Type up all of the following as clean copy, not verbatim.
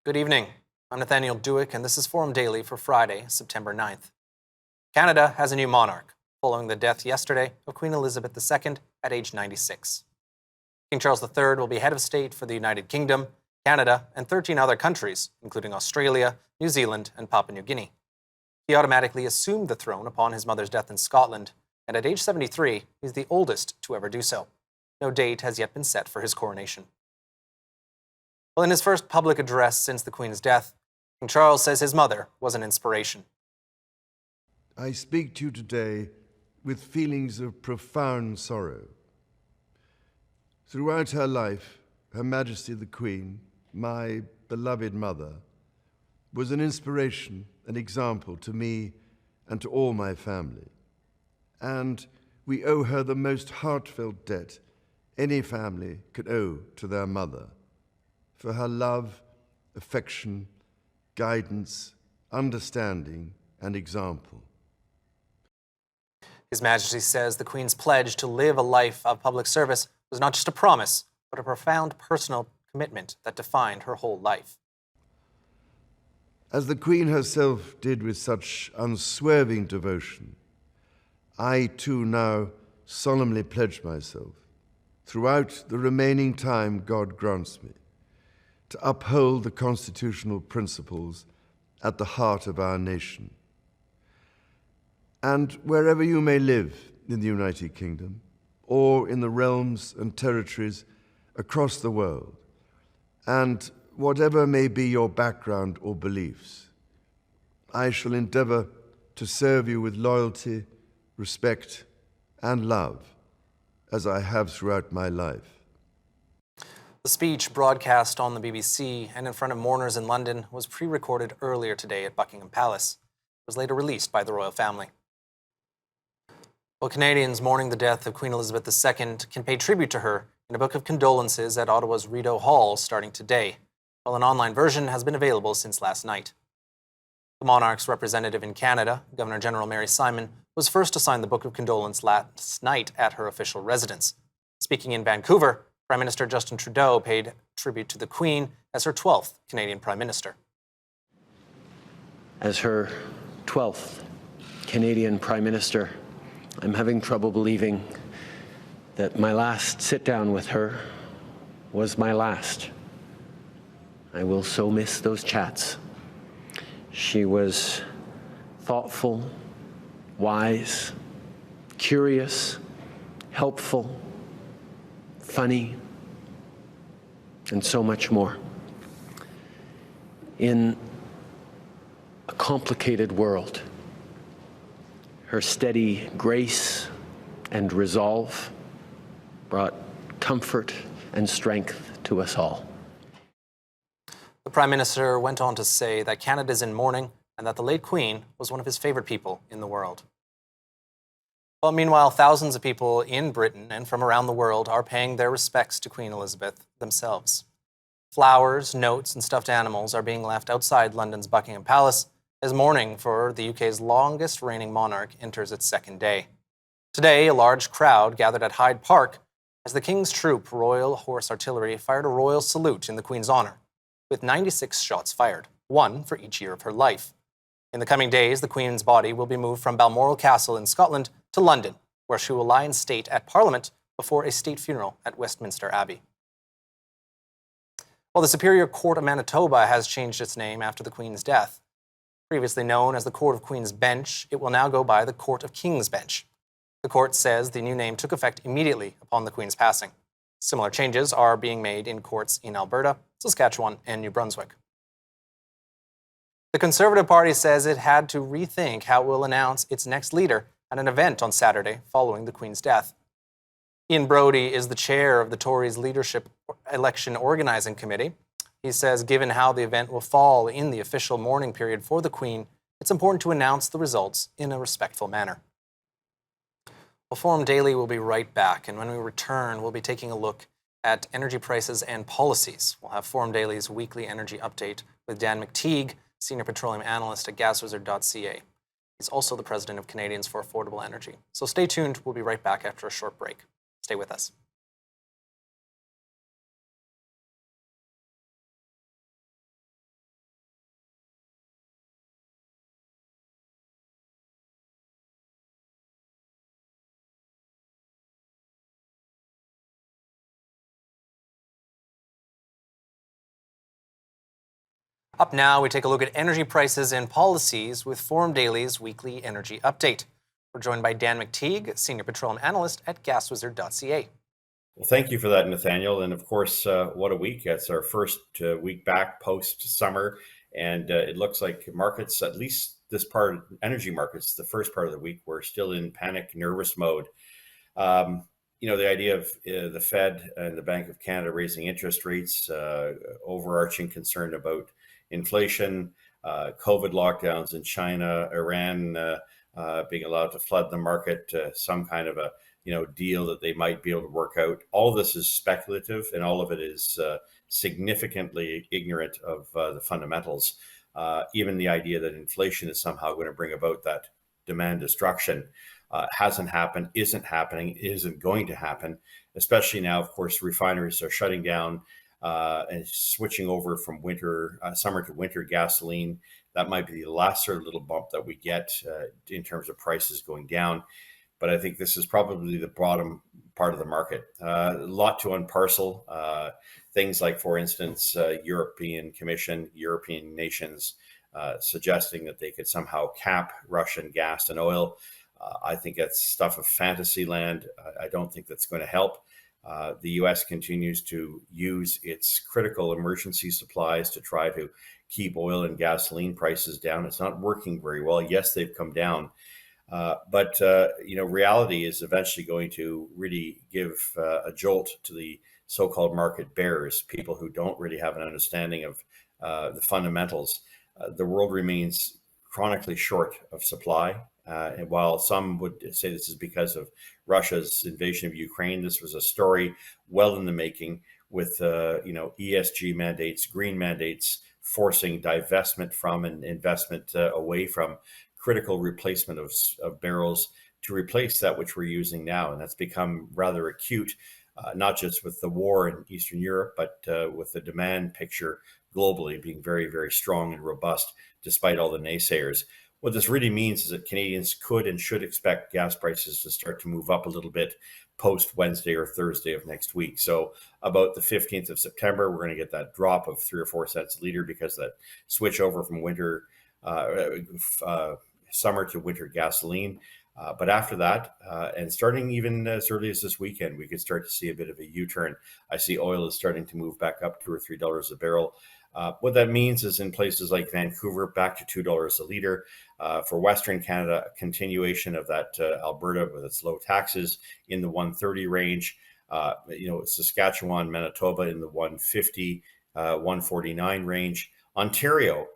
Good evening. I'm Nathaniel Dewick, and this is Forum Daily for Friday, September 9th. Canada has a new monarch, following the death yesterday of Queen Elizabeth II at age 96. King Charles III will be head of state for the United Kingdom, Canada, and 13 other countries, including Australia, New Zealand, and Papua New Guinea. He automatically assumed the throne upon his mother's death in Scotland, and at age 73, he's the oldest to ever do so. No date has yet been set for his coronation. Well, in his first public address since the Queen's death, King Charles says his mother was an inspiration. I speak to you today with feelings of profound sorrow. Throughout her life, Her Majesty the Queen, my beloved mother, was an inspiration, an example to me and to all my family. And we owe her the most heartfelt debt any family could owe to their mother, for her love, affection, guidance, understanding, and example. His Majesty says the Queen's pledge to live a life of public service was not just a promise, but a profound personal commitment that defined her whole life. As the Queen herself did with such unswerving devotion, I too now solemnly pledge myself, throughout the remaining time God grants me, to uphold the constitutional principles at the heart of our nation. And wherever you may live in the United Kingdom, or in the realms and territories across the world, and whatever may be your background or beliefs, I shall endeavor to serve you with loyalty, respect, and love, as I have throughout my life. The speech, broadcast on the BBC and in front of mourners in London, was pre-recorded earlier today at Buckingham Palace. It was later released by the royal family. Well, Canadians mourning the death of Queen Elizabeth II can pay tribute to her in a book of condolences at Ottawa's Rideau Hall starting today, while an online version has been available since last night. The monarch's representative in Canada, Governor General Mary Simon, was first to sign the book of condolence last night at her official residence. Speaking in Vancouver, Prime Minister Justin Trudeau paid tribute to the Queen as her 12th Canadian Prime Minister. As her 12th Canadian Prime Minister, I'm having trouble believing that my last sit-down with her was my last. I will so miss those chats. She was thoughtful, wise, curious, helpful, funny, and so much more. In a complicated world, her steady grace and resolve brought comfort and strength to us all. The Prime Minister went on to say that Canada is in mourning and that the late Queen was one of his favorite people in the world. Well, meanwhile, thousands of people in Britain and from around the world are paying their respects to Queen Elizabeth themselves. Flowers, notes, and stuffed animals are being left outside London's Buckingham Palace as mourning for the UK's longest reigning monarch enters its second day. Today, a large crowd gathered at Hyde Park as the King's Troop Royal Horse Artillery fired a royal salute in the Queen's honour, with 96 shots fired, one for each year of her life. In the coming days, the Queen's body will be moved from Balmoral Castle in Scotland to London, where she will lie in state at Parliament before a state funeral at Westminster Abbey. Well, the Superior Court of Manitoba has changed its name after the Queen's death. Previously known as the Court of Queen's Bench, it will now go by the Court of King's Bench. The court says the new name took effect immediately upon the Queen's passing. Similar changes are being made in courts in Alberta, Saskatchewan, and New Brunswick. The Conservative Party says it had to rethink how it will announce its next leader at an event on Saturday following the Queen's death. Ian Brodie is the chair of the Tories' Leadership Election Organizing Committee. He says given how the event will fall in the official mourning period for the Queen, it's important to announce the results in a respectful manner. Well, Forum Daily will be right back, and when we return, we'll be taking a look at energy prices and policies. We'll have Forum Daily's weekly energy update with Dan McTeague, Senior Petroleum Analyst at gaswizard.ca. He's also the president of Canadians for Affordable Energy. So stay tuned. We'll be right back after a short break. Stay with us. Up now, we take a look at energy prices and policies with Forum Daily's weekly energy update. We're joined by Dan McTeague, Senior Petroleum Analyst at gaswizard.ca. Well, thank you for that, Nathaniel. And of course, what a week. It's our first week back post-summer. And it looks like markets, at least this part of energy markets, the first part of the week, we're still in panic, nervous mode. The idea of the Fed and the Bank of Canada raising interest rates, overarching concern about inflation, COVID lockdowns in China, Iran being allowed to flood the market, some kind of a deal that they might be able to work out. All of this is speculative, and all of it is significantly ignorant of the fundamentals. Even the idea that inflation is somehow going to bring about that demand destruction hasn't happened, isn't happening, isn't going to happen, especially now, of course, refineries are shutting down and switching over from summer to winter gasoline. That might be the last sort of little bump that we get in terms of prices going down. But I think this is probably the bottom part of the market. A lot to unparcel. Things like, for instance, European Commission, European nations suggesting that they could somehow cap Russian gas and oil. I think that's stuff of fantasy land. I don't think that's going to help. The U.S. continues to use its critical emergency supplies to try to keep oil and gasoline prices down. It's not working very well. Yes, they've come down. But reality is eventually going to really give a jolt to the so-called market bears, people who don't really have an understanding of the fundamentals. The world remains chronically short of supply. And while some would say this is because of Russia's invasion of Ukraine, this was a story well in the making with, ESG mandates, green mandates, forcing divestment from and investment away from critical replacement of barrels to replace that which we're using now. And that's become rather acute, not just with the war in Eastern Europe, but with the demand picture globally being very, very strong and robust, despite all the naysayers. What this really means is that Canadians could and should expect gas prices to start to move up a little bit post Wednesday or Thursday of next week. So about the 15th of September, we're going to get that drop of 3 or 4 cents a liter because that switch over from summer to winter gasoline. But after that, and starting even as early as this weekend, we could start to see a bit of a U-turn. I see oil is starting to move back up $2 or $3 a barrel. What that means is in places like Vancouver, back to $2 a liter. For Western Canada, a continuation of that Alberta with its low taxes in the 130 range. Saskatchewan, Manitoba in the 150, 149 range. Ontario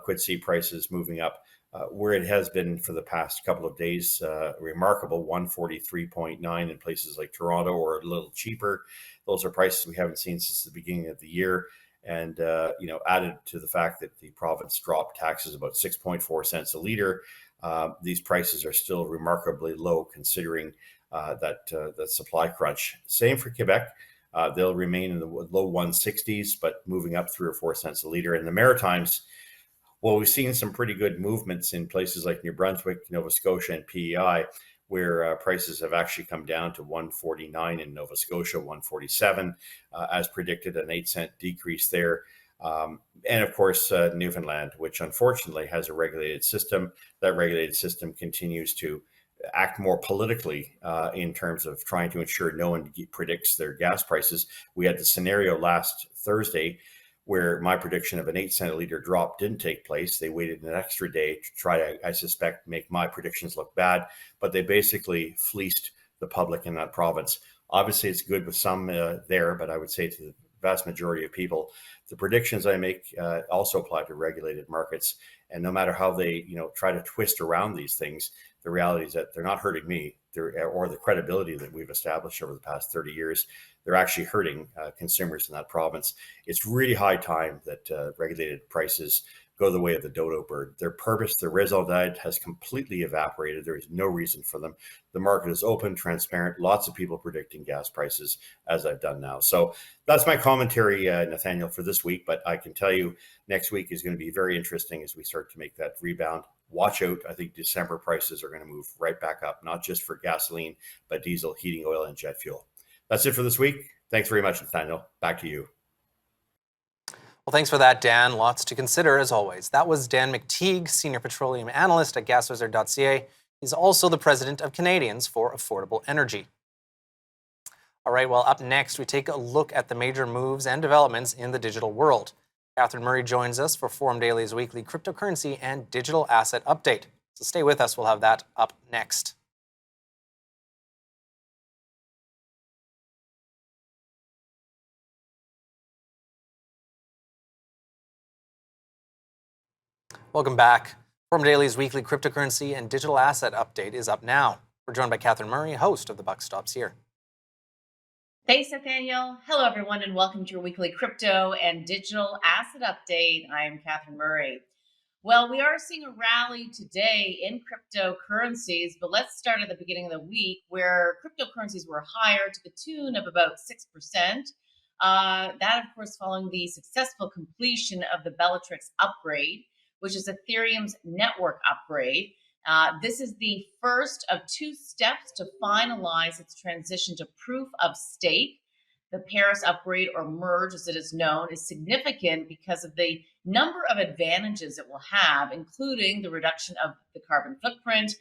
could see prices moving up where it has been for the past couple of days, remarkable 143.9 in places like Toronto, or a little cheaper. Those are prices we haven't seen since the beginning of the year. And, added to the fact that the province dropped taxes about 6.4 cents a liter, these prices are still remarkably low considering that supply crunch. Same for Quebec. They'll remain in the low 160s, but moving up 3 or 4 cents a liter. In the Maritimes, well, we've seen some pretty good movements in places like New Brunswick, Nova Scotia, and PEI, where prices have actually come down to 149 in Nova Scotia, 147, as predicted, an 8-cent decrease there. And of course, Newfoundland, which unfortunately has a regulated system. That regulated system continues to act more politically in terms of trying to ensure no one predicts their gas prices. We had the scenario last Thursday where my prediction of an 8-cent a liter drop didn't take place. They waited an extra day to try to, I suspect, make my predictions look bad, but they basically fleeced the public in that province. Obviously, it's good with some there, but I would say to the vast majority of people, the predictions I make also apply to regulated markets. And no matter how they, try to twist around these things, the reality is that they're not hurting me or the credibility that we've established over the past 30 years. They're actually hurting consumers in that province. It's really high time that regulated prices go the way of the dodo bird. Their purpose, their raison d'etre has completely evaporated. There is no reason for them. The market is open, transparent, lots of people predicting gas prices as I've done now. So that's my commentary, Nathaniel, for this week. But I can tell you next week is going to be very interesting as we start to make that rebound. Watch out. I think December prices are going to move right back up, not just for gasoline, but diesel, heating oil, and jet fuel. That's it for this week. Thanks very much, Nathaniel. Back to you. Well, thanks for that, Dan. Lots to consider, as always. That was Dan McTeague, Senior Petroleum Analyst at gaswizard.ca. He's also the president of Canadians for Affordable Energy. All right, well, up next, we take a look at the major moves and developments in the digital world. Catherine Murray joins us for Forum Daily's weekly cryptocurrency and digital asset update. So stay with us, we'll have that up next. Welcome back. Forum Daily's weekly cryptocurrency and digital asset update is up now. We're joined by Catherine Murray, host of The Buck Stops Here. Thanks, Nathaniel. Hello, everyone, and welcome to your weekly crypto and digital asset update. I am Catherine Murray. Well, we are seeing a rally today in cryptocurrencies, but let's start at the beginning of the week where cryptocurrencies were higher to the tune of about 6%. That, of course, following the successful completion of the Bellatrix upgrade, which is Ethereum's network upgrade. This is the first of two steps to finalize its transition to proof of stake. The Paris upgrade, or merge as it is known, is significant because of the number of advantages it will have, including the reduction of the carbon footprint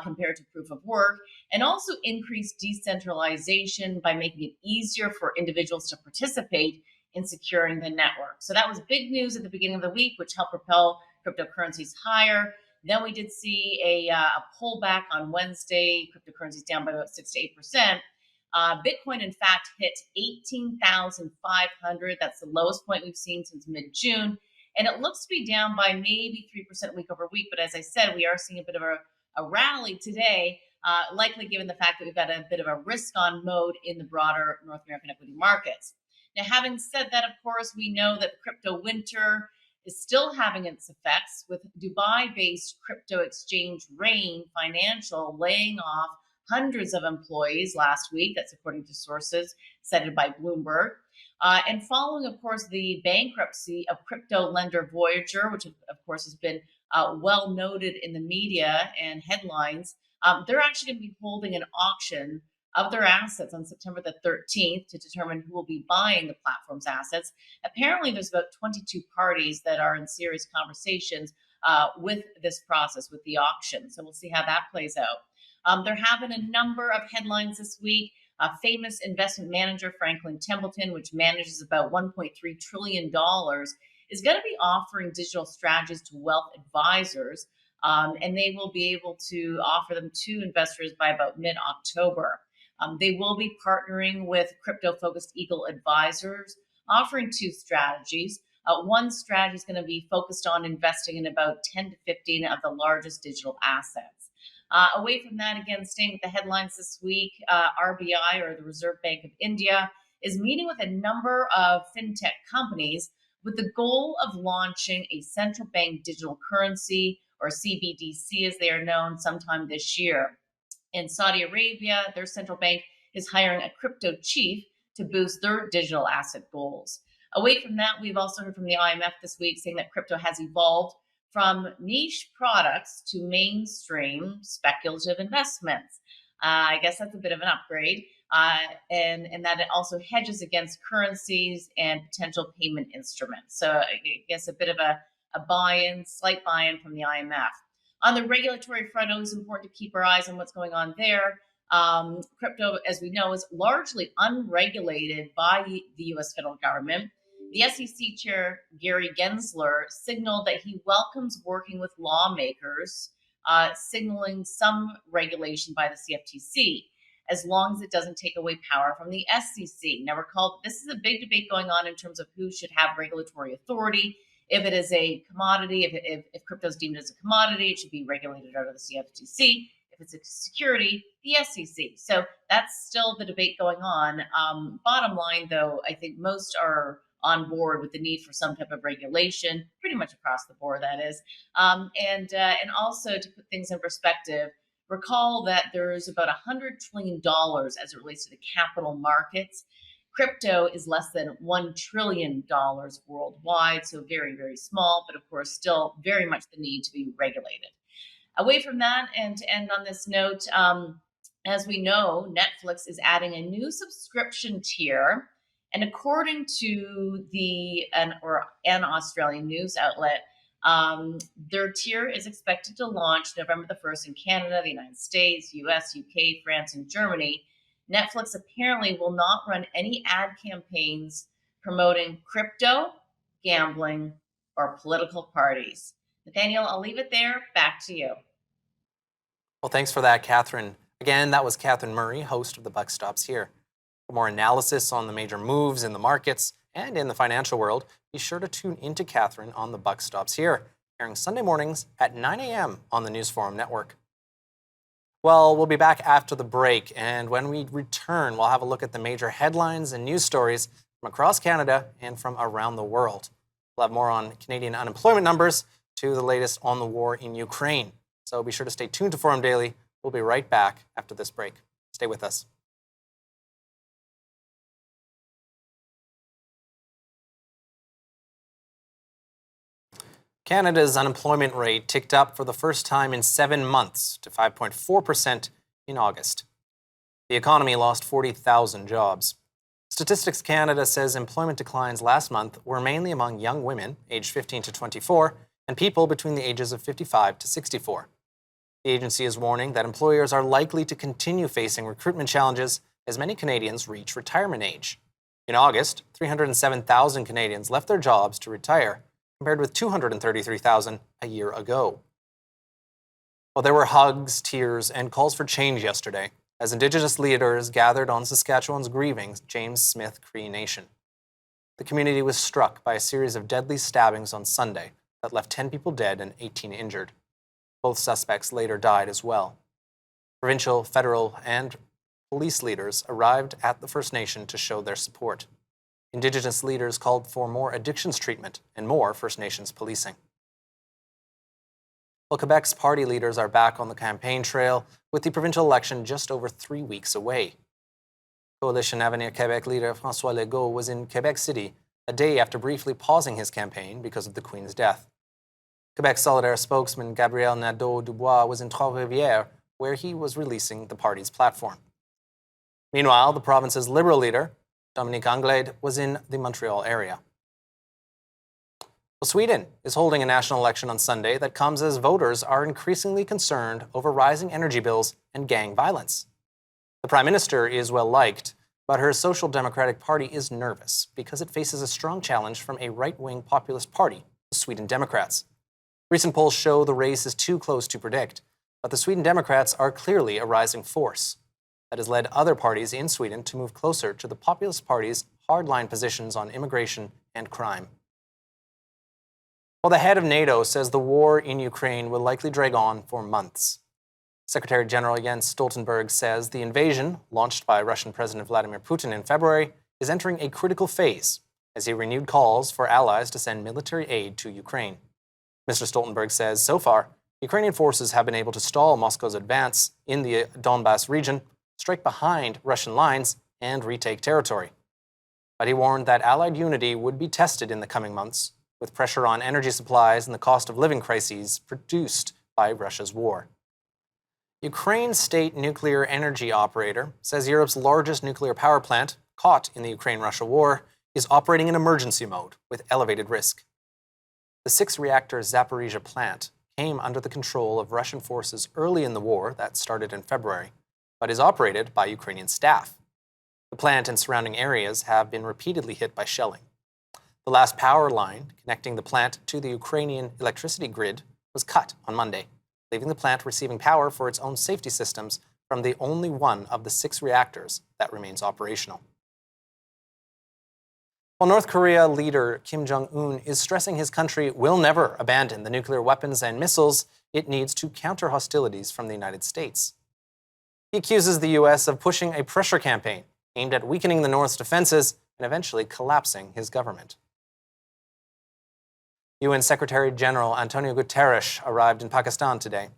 compared to proof of work, and also increased decentralization by making it easier for individuals to participate in securing the network. So that was big news at the beginning of the week, which helped propel cryptocurrencies higher. Then we did see a pullback on Wednesday, cryptocurrencies down by about 6 to 8%. Bitcoin, in fact, hit 18,500. That's the lowest point we've seen since mid-June. And it looks to be down by maybe 3% week over week. But as I said, we are seeing a bit of a rally today, likely given the fact that we've got a bit of a risk-on mode in the broader North American equity markets. Now, having said that, of course, we know that the crypto winter is still having its effects, with Dubai-based crypto exchange Rain Financial laying off hundreds of employees last week. That's according to sources cited by Bloomberg. And following, of course, the bankruptcy of crypto lender Voyager, which, of course, has been well noted in the media and headlines, they're actually going to be holding an auction of their assets on September the 13th to determine who will be buying the platform's assets. Apparently, there's about 22 parties that are in serious conversations with this process, with the auction. So we'll see how that plays out. There have been a number of headlines this week. Famous investment manager Franklin Templeton, which manages about $1.3 trillion, is going to be offering digital strategies to wealth advisors, and they will be able to offer them to investors by about mid-October. They will be partnering with crypto-focused Eagle advisors, offering two strategies. One strategy is going to be focused on investing in about 10 to 15 of the largest digital assets. Away from that, again, staying with the headlines this week, RBI, or the Reserve Bank of India, is meeting with a number of fintech companies with the goal of launching a central bank digital currency, or CBDC as they are known, sometime this year. In Saudi Arabia, their central bank is hiring a crypto chief to boost their digital asset goals. Away from that, we've also heard from the IMF this week saying that crypto has evolved from niche products to mainstream speculative investments. I guess that's a bit of an upgrade, and that it also hedges against currencies and potential payment instruments. So I guess a bit of a buy-in, slight buy-in from the IMF. On the regulatory front, always important to keep our eyes on what's going on there. Crypto, as we know, is largely unregulated by the U.S. federal government. The SEC chair, Gary Gensler, signaled that he welcomes working with lawmakers, signaling some regulation by the CFTC, as long as it doesn't take away power from the SEC. Now, recall, this is a big debate going on in terms of who should have regulatory authority. If it is a commodity, if crypto is deemed as a commodity, it should be regulated under the CFTC. If it's a security, the SEC. So that's still the debate going on. Bottom line, though, I think most are on board with the need for some type of regulation, pretty much across the board, that is. And also, to put things in perspective, recall that there's about $100 trillion as it relates to the capital markets. Crypto is less than $1 trillion worldwide, so very, very small, but of course, still very much the need to be regulated. Away from that, and to end on this note, as we know, Netflix is adding a new subscription tier And according to an Australian news outlet, their tier is expected to launch November the 1st in Canada, the United States, US, UK, France, and Germany. Netflix apparently will not run any ad campaigns promoting crypto, gambling, or political parties. Nathaniel, I'll leave it there. Back to you. Well, thanks for that, Catherine. Again, that was Catherine Murray, host of The Buck Stops Here. For more analysis on the major moves in the markets and in the financial world, be sure to tune into Catherine on The Buck Stops Here, airing Sunday mornings at 9 a.m. on the News Forum Network. Well, we'll be back after the break, and when we return, we'll have a look at the major headlines and news stories from across Canada and from around the world. We'll have more on Canadian unemployment numbers to the latest on the war in Ukraine. So be sure to stay tuned to Forum Daily. We'll be right back after this break. Stay with us. Canada's unemployment rate ticked up for the first time in 7 months to 5.4% in August. The economy lost 40,000 jobs. Statistics Canada says employment declines last month were mainly among young women aged 15 to 24 and people between the ages of 55 to 64. The agency is warning that employers are likely to continue facing recruitment challenges as many Canadians reach retirement age. In August, 307,000 Canadians left their jobs to retire, compared with 233,000 a year ago. Well, there were hugs, tears, and calls for change yesterday as Indigenous leaders gathered on Saskatchewan's grieving James Smith Cree Nation. The community was struck by a series of deadly stabbings on Sunday that left 10 people dead and 18 injured. Both suspects later died as well. Provincial, federal, and police leaders arrived at the First Nation to show their support. Indigenous leaders called for more addictions treatment and more First Nations policing. Well, Quebec's party leaders are back on the campaign trail with the provincial election just over 3 weeks away. Coalition Avenir Québec leader François Legault was in Quebec City a day after briefly pausing his campaign because of the Queen's death. Quebec Solidaire spokesman Gabriel Nadeau-Dubois was in Trois-Rivières, where he was releasing the party's platform. Meanwhile, the province's Liberal leader, Dominique Anglade, was in the Montreal area. Well, Sweden is holding a national election on Sunday that comes as voters are increasingly concerned over rising energy bills and gang violence. The Prime Minister is well liked, but her Social Democratic Party is nervous because it faces a strong challenge from a right-wing populist party, the Sweden Democrats. Recent polls show the race is too close to predict, but the Sweden Democrats are clearly a rising force that has led other parties in Sweden to move closer to the populist party's hardline positions on immigration and crime. Well, the head of NATO says the war in Ukraine will likely drag on for months. Secretary General Jens Stoltenberg says the invasion, launched by Russian President Vladimir Putin in February, is entering a critical phase as he renewed calls for allies to send military aid to Ukraine. Mr. Stoltenberg says so far, Ukrainian forces have been able to stall Moscow's advance in the Donbas region, strike behind Russian lines, and retake territory. But he warned that Allied unity would be tested in the coming months, with pressure on energy supplies and the cost of living crises produced by Russia's war. Ukraine's state nuclear energy operator says Europe's largest nuclear power plant, caught in the Ukraine-Russia war, is operating in emergency mode with elevated risk. The 6-reactor Zaporizhzhia plant came under the control of Russian forces early in the war that started in February, but is operated by Ukrainian staff. The plant and surrounding areas have been repeatedly hit by shelling. The last power line connecting the plant to the Ukrainian electricity grid was cut on Monday, leaving the plant receiving power for its own safety systems from the only one of the 6 reactors that remains operational. While North Korea leader Kim Jong-un is stressing his country will never abandon the nuclear weapons and missiles it needs to counter hostilities from the United States. He accuses the U.S. of pushing a pressure campaign aimed at weakening the North's defenses and eventually collapsing his government. UN Secretary General Antonio Guterres arrived in Pakistan today.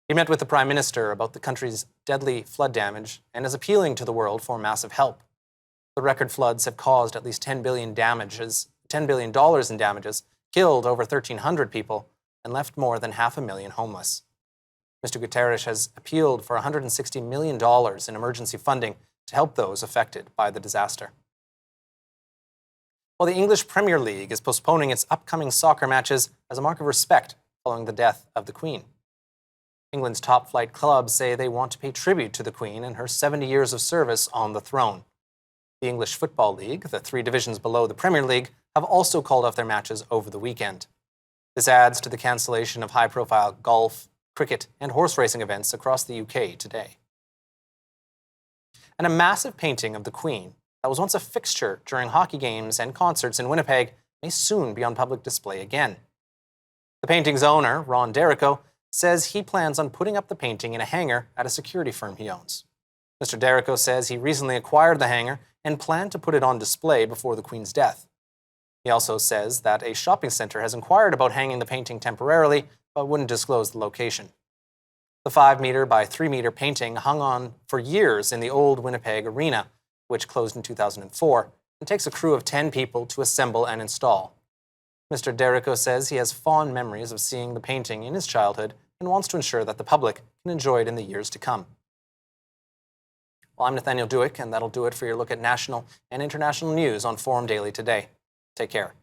He met with the Prime Minister about the country's deadly flood damage and is appealing to the world for massive help. The record floods have caused at least $10 billion in damages, killed over 1,300 people, and left more than 500,000 homeless. Mr. Guterres has appealed for $160 million in emergency funding to help those affected by the disaster. while the English Premier League is postponing its upcoming soccer matches as a mark of respect following the death of the Queen. England's top-flight clubs say they want to pay tribute to the Queen and her 70 years of service on the throne. The English Football League, the 3 divisions below the Premier League, have also called off their matches over the weekend. This adds to the cancellation of high-profile golf, cricket, and horse racing events across the UK today. And a massive painting of the Queen that was once a fixture during hockey games and concerts in Winnipeg may soon be on public display again. The painting's owner, Ron Derrico, says he plans on putting up the painting in a hangar at a security firm he owns. Mr. Derrico says he recently acquired the hangar and planned to put it on display before the Queen's death. He also says that a shopping center has inquired about hanging the painting temporarily, but wouldn't disclose the location. The 5-meter by 3-meter painting hung on for years in the old Winnipeg Arena, which closed in 2004, and takes a crew of 10 people to assemble and install. Mr. Derrico says he has fond memories of seeing the painting in his childhood and wants to ensure that the public can enjoy it in the years to come. Well, I'm Nathaniel Dewick, and that'll do it for your look at national and international news on Forum Daily today. Take care.